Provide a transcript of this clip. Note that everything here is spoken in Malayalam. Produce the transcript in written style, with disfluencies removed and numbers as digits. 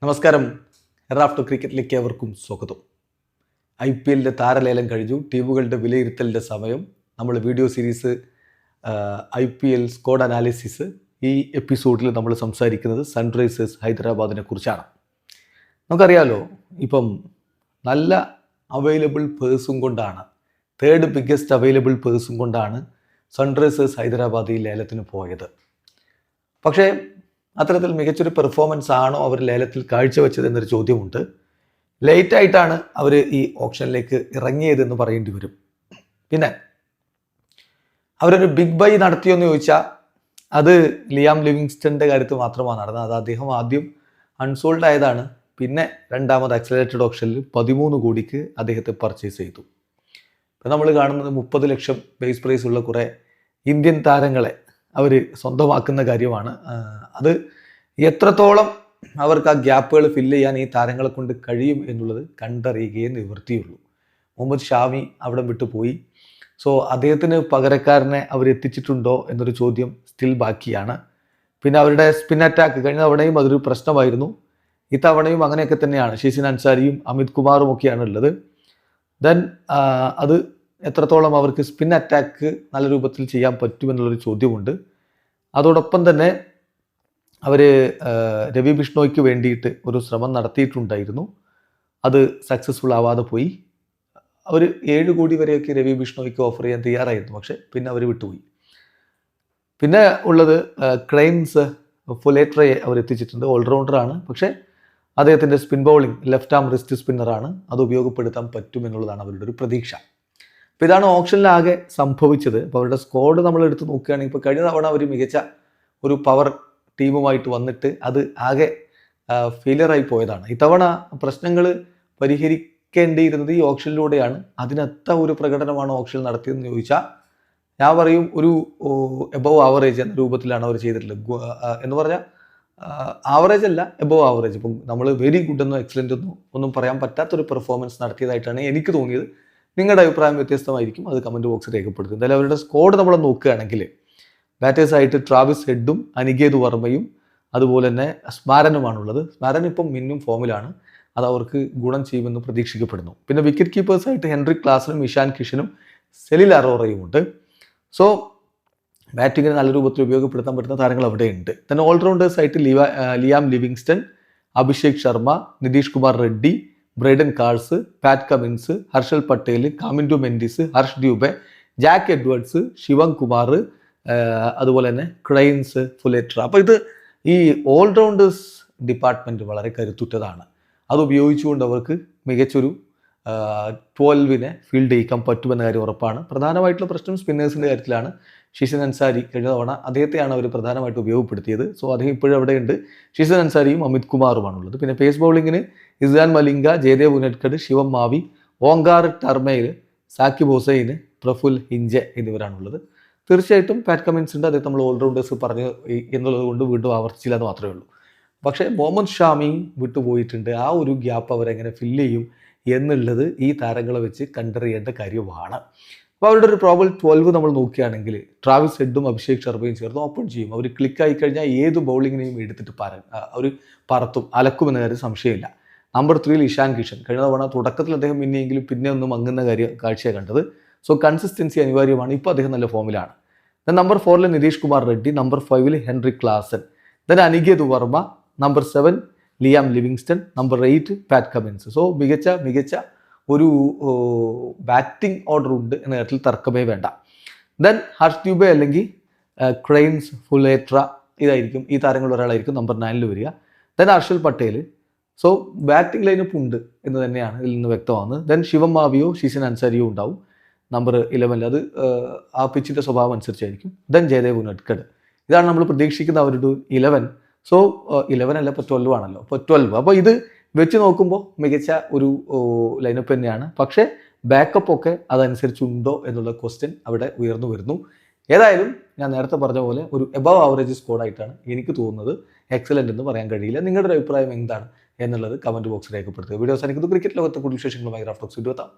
നമസ്കാരം. റാഫ്റ്റോ ക്രിക്കറ്റിലേക്ക് ഏവർക്കും സ്വാഗതം. IPL താരലേലം കഴിഞ്ഞു. ടീമുകളുടെ വിലയിരുത്തലിൻ്റെ സമയം. നമ്മൾ video series IPL squad analysis ഈ എപ്പിസോഡിൽ നമ്മൾ സംസാരിക്കുന്നത് സൺറൈസേഴ്സ് ഹൈദരാബാദിനെ കുറിച്ചാണ്. നമുക്കറിയാമല്ലോ, ഇപ്പം നല്ല അവൈലബിൾ പേഴ്സും കൊണ്ടാണ്, തേർഡ് ബിഗ്ഗസ്റ്റ് അവൈലബിൾ പേഴ്സും കൊണ്ടാണ് സൺറൈസേഴ്സ് ഹൈദരാബാദ് ഈ ലേലത്തിന് പോയത്. പക്ഷേ അത്തരത്തിൽ മികച്ചൊരു പെർഫോമൻസ് ആണോ അവർ ലേലത്തിൽ കാഴ്ചവെച്ചത് എന്നൊരു ചോദ്യമുണ്ട്. ലേറ്റായിട്ടാണ് അവർ ഈ ഓപ്ഷനിലേക്ക് ഇറങ്ങിയതെന്ന് പറയേണ്ടി വരും. പിന്നെ അവരൊരു ബിഗ് ബൈ നടത്തിയോന്ന് ചോദിച്ചാൽ അത് ലിയാം ലിവിങ്സ്റ്റന്റെ കാര്യത്തിൽ മാത്രമാണ് നടന്നത്. അത് അദ്ദേഹം ആദ്യം അൺസോൾഡ് ആയതാണ്. പിന്നെ രണ്ടാമത് അക്സലറേറ്റഡ് ഓപ്ഷനിൽ 13 കോടിക്ക് അദ്ദേഹത്തെ പർച്ചേസ് ചെയ്തു. ഇപ്പം നമ്മൾ കാണുന്നത് 30 ലക്ഷം ബേസ് പ്രൈസ് ഉള്ള കുറേ ഇന്ത്യൻ താരങ്ങളെ അവർ സ്വന്തമാക്കുന്ന കാര്യമാണ്. അത് എത്രത്തോളം അവർക്ക് ആ ഗ്യാപ്പുകൾ ഫില്ല് ചെയ്യാൻ ഈ താരങ്ങളെ കൊണ്ട് കഴിയും എന്നുള്ളത് കണ്ടറിയുകയേ നിവൃത്തിയുള്ളൂ. മുഹമ്മദ് ഷാമി അവിടെ വിട്ടുപോയി. സോ അദ്ദേഹത്തിന് പകരക്കാരനെ അവരെത്തിച്ചിട്ടുണ്ടോ എന്നൊരു ചോദ്യം സ്റ്റിൽ ബാക്കിയാണ്. പിന്നെ അവരുടെ സ്പിൻ അറ്റാക്ക് കഴിഞ്ഞ തവണയും അതൊരു പ്രശ്നമായിരുന്നു. ഇത്തവണയും അങ്ങനെയൊക്കെ തന്നെയാണ്. ഷീസിൻ അൻസാരിയും അമിത് കുമാറും ഒക്കെയാണ് ഉള്ളത്. ദെൻ അത് എത്രത്തോളം അവർക്ക് സ്പിൻ അറ്റാക്ക് നല്ല രൂപത്തിൽ ചെയ്യാൻ പറ്റുമെന്നുള്ളൊരു ചോദ്യമുണ്ട്. അതോടൊപ്പം തന്നെ അവർ രവി ബിഷ്ണോയ്ക്ക് വേണ്ടിയിട്ട് ഒരു ശ്രമം നടത്തിയിട്ടുണ്ടായിരുന്നു. അത് സക്സസ്ഫുൾ ആവാതെ പോയി. അവർ 7 കോടി വരെയൊക്കെ രവി ബിഷ്ണോയ്ക്ക് ഓഫർ ചെയ്യാൻ തയ്യാറായിരുന്നു. പക്ഷെ പിന്നെ അവർ വിട്ടുപോയി. പിന്നെ ഉള്ളത് ക്രെയിൻസ് ഫുലേട്രയെ അവർ എത്തിച്ചിട്ടുണ്ട്. ഓൾറൗണ്ടറാണ്. പക്ഷേ അദ്ദേഹത്തിൻ്റെ spin bowling left arm wrist സ്പിന്നറാണ്. അത് ഉപയോഗപ്പെടുത്താൻ പറ്റുമെന്നുള്ളതാണ് അവരുടെ ഒരു പ്രതീക്ഷ. അപ്പോൾ ഇതാണ് ഓപ്ഷനിലാകെ സംഭവിച്ചത്. അപ്പോൾ അവരുടെ സ്ക്വാഡ് നമ്മൾ എടുത്ത് നോക്കുകയാണെങ്കിൽ ഇപ്പോൾ കഴിഞ്ഞ തവണ അവർ മികച്ച ഒരു പവർ ടീമുമായിട്ട് വന്നിട്ട് അത് ആകെ ഫെയിലിയറായി പോയതാണ്. ഇത്തവണ പ്രശ്നങ്ങൾ പരിഹരിക്കേണ്ടിയിരുന്നത് ഈ ഓപ്ഷനിലൂടെയാണ്. അതിനൊത്ത ഒരു പ്രകടനമാണ് ഓപ്ഷൻ നടത്തിയതെന്ന് ചോദിച്ചാൽ ഞാൻ പറയും ഒരു എബവ് ആവറേജ് എന്ന രൂപത്തിലാണ് അവർ ചെയ്തിട്ടുള്ളത്. എന്ന് പറഞ്ഞാൽ ആവറേജ് അല്ല, എബവ് ആവറേജ്. ഇപ്പം നമ്മൾ വെരി ഗുഡ് എന്നോ എക്സലൻ്റ് എന്നോ ഒന്നും പറയാൻ പറ്റാത്തൊരു പെർഫോമൻസ് നടത്തിയതായിട്ടാണ് എനിക്ക് തോന്നിയത്. നിങ്ങളുടെ അഭിപ്രായം വ്യത്യസ്തമായിരിക്കും. അത് കമൻറ്റ് ബോക്സിൽ രേഖപ്പെടുത്തും. എന്തായാലും അവരുടെ സ്ക്വാഡ് നമ്മൾ നോക്കുകയാണെങ്കിൽ ബാറ്റേഴ്സായിട്ട് ട്രാവിസ് ഹെഡും അനികേത് വർമ്മയും അതുപോലെ തന്നെ സ്മാരനുമാണുള്ളത്. സ്മാരൻ ഇപ്പം മിന്നും ഫോമിലാണ്. അത് അവർക്ക് ഗുണം ചെയ്യുമെന്ന് പ്രതീക്ഷിക്കപ്പെടുന്നു. പിന്നെ വിക്കറ്റ് കീപ്പേഴ്സായിട്ട് ഹെൻറിക് ക്ലാസനും ഇഷാൻ കിഷനും സെലിൽ അറോറയും ഉണ്ട്. സോ ബാറ്റിങ്ങിന് നല്ല രൂപത്തിൽ ഉപയോഗപ്പെടുത്താൻ പറ്റുന്ന താരങ്ങൾ അവിടെയുണ്ട്. തന്നെ ഓൾറൗണ്ടേഴ്സായിട്ട് Liam Livingstone, Abhishek Sharma, Nitish Kumar Reddy, Brydon Carse, Pat Cummins, Harshal Patel, Kamindu Mendis, Harsh Dubey, Jack Edwards, Shivam Kumar, അതുപോലെ തന്നെ ക്രെയിൻസ് ഫുലേട്ര. അപ്പോൾ ഇത് ഈ ഓൾറൗണ്ടേഴ്സ് ഡിപ്പാർട്ട്മെൻറ്റ് വളരെ കരുത്തുറ്റതാണ്. അത് ഉപയോഗിച്ചുകൊണ്ട് അവർക്ക് മികച്ചൊരു 12 ഫീൽഡ് ചെയ്യിക്കാൻ പറ്റുമെന്ന കാര്യം ഉറപ്പാണ്. പ്രധാനമായിട്ടുള്ള പ്രശ്നം സ്പിന്നേഴ്സിൻ്റെ കാര്യത്തിലാണ്. ഷീസിൻ അൻസാരി കഴിഞ്ഞ തവണ അദ്ദേഹത്തെയാണ് അവർ പ്രധാനമായിട്ട് ഉപയോഗപ്പെടുത്തിയത്. സോ അദ്ദേഹം ഇപ്പോഴും അവിടെയുണ്ട്. ഷീസിൻ അൻസാരിയും അമിത് കുമാറുമാണുള്ളത്. പിന്നെ പേസ് ബൗളിങ്ങിന് ഇസ്രാൻ മലിംഗ, ജയദേവ് ഉനഡ്കഡ്, ശിവം മാവി, ഓങ്കാർ ടർമേൽ, സാക്കിബ് ഹുസൈന്, പ്രഫുൽ ഹിഞ്ചെ എന്നിവരാണുള്ളത്. തീർച്ചയായിട്ടും പാറ്റ് കമിൻസ് ഉണ്ട്. അദ്ദേഹം നമ്മൾ ഓൾറൗണ്ടേഴ്സ് പറഞ്ഞു എന്നുള്ളത് കൊണ്ട് വീണ്ടും ആവർത്തിച്ചില്ല എന്ന് മാത്രമേ ഉള്ളൂ. പക്ഷേ മുഹമ്മദ് ഷാമി വിട്ടുപോയിട്ടുണ്ട്. ആ ഒരു ഗ്യാപ്പ് അവരെങ്ങനെ ഫില്ല് ചെയ്യും എന്നുള്ളത് ഈ താരങ്ങളെ വെച്ച് കണ്ടറിയേണ്ട കാര്യമാണ്. അപ്പോൾ അവരുടെ ഒരു പ്രോബബിൾ 12 നമ്മൾ നോക്കുകയാണെങ്കിൽ ട്രാവിസ് ഹെഡും അഭിഷേക് ശർമ്മയും ചേർന്ന് ഓപ്പൺ ചെയ്യും. അവർ ക്ലിക്കായി കഴിഞ്ഞാൽ ഏത് ബൗളിങ്ങിനെയും എടുത്തിട്ട് അവർ പറത്തും, അലക്കുമെന്ന കാര്യം സംശയമില്ല. നമ്പർ 3 ഇഷാൻ കിഷൻ. കഴിഞ്ഞ തവണ തുടക്കത്തിൽ അദ്ദേഹം പിന്നെയെങ്കിലും പിന്നെ ഒന്ന് മങ്ങുന്ന കാഴ്ചയാണ് കണ്ടത്. സോ കൺസിസ്റ്റൻസി അനിവാര്യമാണ്. ഇപ്പോൾ അദ്ദേഹം നല്ല ഫോമിലാണ്. Then number 4 Nitish Kumar Reddy, number 5 Henrique Klaasen, then Aniket Varma, number 7 Liam Livingstone, number 8 പാറ്റ് കമിൻസ്. സോ മികച്ച ഒരു ബാറ്റിംഗ് ഓർഡർ ഉണ്ട് എന്ന കാര്യത്തിൽ തർക്കമേ വേണ്ട. ദെൻ ഹർഷ് ഡ്യൂബെ അല്ലെങ്കിൽ ക്രെയിൻസ് ഫുലേട്ര, ഇതായിരിക്കും ഈ താരങ്ങളിൽ ഒരാളായിരിക്കും നമ്പർ 9 വരിക. Then Harshal Patel. So batting lineup ഉണ്ട് എന്ന് തന്നെയാണ് ഇതിൽ നിന്ന് വ്യക്തമാകുന്നത്. ദെൻ ശിവം മാവിയോ ഷീസിൻ അൻസാരിയോ ഉണ്ടാവും നമ്പർ 11. അത് ആ പിച്ചിൻ്റെ സ്വഭാവം അനുസരിച്ചായിരിക്കും. ദെൻ ജയദേവ് ഉനഡ്കഡ്. ഇതാണ് നമ്മൾ പ്രതീക്ഷിക്കുന്ന അവരുടെ 11. സോ 11 അല്ല, ഇപ്പോൾ 12 ആണല്ലോ. അപ്പോൾ 12. അപ്പോൾ ഇത് വെച്ച് നോക്കുമ്പോൾ മികച്ച ഒരു ലൈനപ്പ് തന്നെയാണ്. പക്ഷേ ബാക്കപ്പ് ഒക്കെ അതനുസരിച്ചുണ്ടോ എന്നുള്ള ക്വസ്റ്റ്യൻ അവിടെ ഉയർന്നു വരുന്നു. ഏതായാലും ഞാൻ നേരത്തെ പറഞ്ഞ പോലെ ഒരു എബവ് ആവറേജ് സ്കോഡായിട്ടാണ് എനിക്ക് തോന്നുന്നത്. എക്സലൻ്റ് എന്ന് പറയാൻ കഴിയില്ല. നിങ്ങളുടെ അഭിപ്രായം എന്താണ് എന്നുള്ളത് കമൻറ്റ് ബോക്സിൽ രേഖപ്പെടുത്തുക. വീഡിയോ അവസാനിക്കുന്നു. ക്രിക്കറ്റ് ലോകത്തെ കൂടുതൽ വിശേഷങ്ങളുമായി റാഫ്റ്റോ ടോക്സ് വീഡിയോ എത്താം.